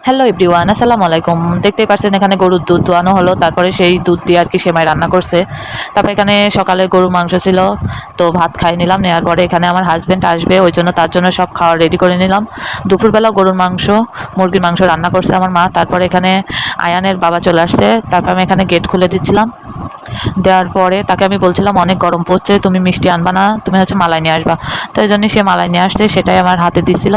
Hello everyone, আসসালামু আলাইকুম। দেখতেই পাচ্ছেন এখানে গরুর দুধ দোয়ানো হলো, তারপরে সেই দুধ দিয়ে আর কি সেমাই রান্না করছে। তারপরে এখানে সকালে গরুর মাংস ছিল, তো ভাত খাই নিলাম। নেওয়ার পরে এখানে আমার হাজব্যান্ড আসবে, ওই জন্য তার জন্য সব খাওয়া রেডি করে নিলাম। দুপুরবেলা গরুর মাংস, মুরগির মাংস রান্না করছে আমার মা। তারপরে এখানে আয়ানের বাবা চলে আসছে, তারপর আমি এখানে গেট খুলে দিচ্ছিলাম। দেওয়ার পরে তাকে আমি বলছিলাম অনেক গরম পড়ছে, তুমি মিষ্টি আনবা না, তুমি হচ্ছে মালাই নিয়ে আসবা। তো এই জন্যই সে মালাই নিয়ে আসছে, সেটাই আমার হাতে দিচ্ছিল।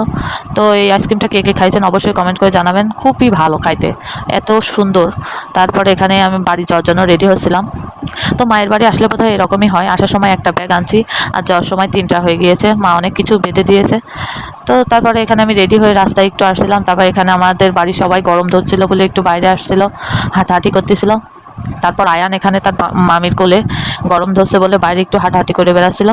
তো এই আইসক্রিমটা কে কে খাইছেন অবশ্যই কমেন্ট করে জানাবেন, খুবই ভালো খাইতে, এত সুন্দর। তারপরে এখানে আমি বাড়ি যাওয়ার জন্য রেডি হচ্ছিলাম। তো মায়ের বাড়ি আসলে বোধহয় এরকমই হয়, আসার সময় একটা ব্যাগ আনছি আর যাওয়ার সময় 3টা হয়ে গিয়েছে, মা অনেক কিছু বেঁধে দিয়েছে। তো তারপরে এখানে আমি রেডি হয়ে রাস্তায় একটু আসছিলাম। তারপর এখানে আমাদের বাড়ির সবাই গরম ধরছিল বলে একটু বাইরে আসছিল, হাঁটাহাঁটি করতেছিল। তারপর আয়ান এখানে তার মামির কোলে গরম ধরছে বলে বাইরে একটু হাঁটাহাঁটি করে বেড়াচ্ছিল।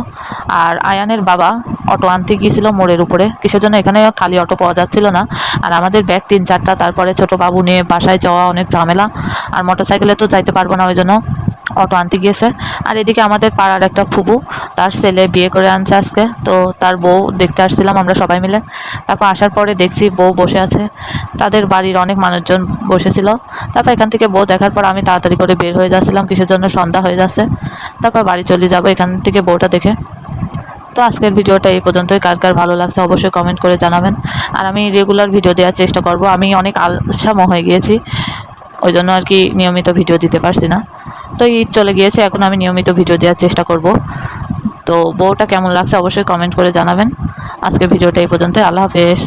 আর আয়ানের বাবা অটো আনতে গিয়েছিল মোড়ের উপরে, কিসের জন্য এখানে খালি অটো পাওয়া যাচ্ছিল না। আর আমাদের ব্যাগ 3-4টা, তারপরে ছোটো বাবু নিয়ে বাসায় যাওয়া অনেক ঝামেলা, আর মোটরসাইকেলে তো যাইতে পারবো না, ওই জন্য অটো আনতে গিয়েছে। আর এদিকে আমাদের পাড়ার একটা ফুপু, তার ছেলে বিয়ে করে আনছে আজকে, তো তার বউ দেখতে আসছিলাম আমরা সবাই মিলে। তারপর আসার পরে দেখছি বউ বসে আছে, তাদের বাড়ির অনেক মানুষজন বসেছিল। তারপর এখান থেকে বউ দেখার পর আমি তাড়াতাড়ি করে বের হয়ে যাচ্ছিলাম, কিসের জন্য সন্ধ্যা হয়ে যাচ্ছে। তারপর বাড়ি চলে যাব এখান থেকে বউটা দেখে। তো আজকের ভিডিওটা এই পর্যন্তই, কার কার ভালো লাগছে অবশ্যই কমেন্ট করে জানাবেন। আর আমি রেগুলার ভিডিও দেওয়ার চেষ্টা করব, আমি অনেক আলসাম হয়ে গিয়েছি, ওই জন্য আর কি নিয়মিত ভিডিও দিতে পারছি না। তো ঈদ চলে গিয়েছে, এখন আমি নিয়মিত ভিডিও দেওয়ার চেষ্টা করব। তো বউটা কেমন লাগছে অবশ্যই কমেন্ট করে জানাবেন। আজকের ভিডিওটা এই পর্যন্তই, আল্লাহ হাফেজ।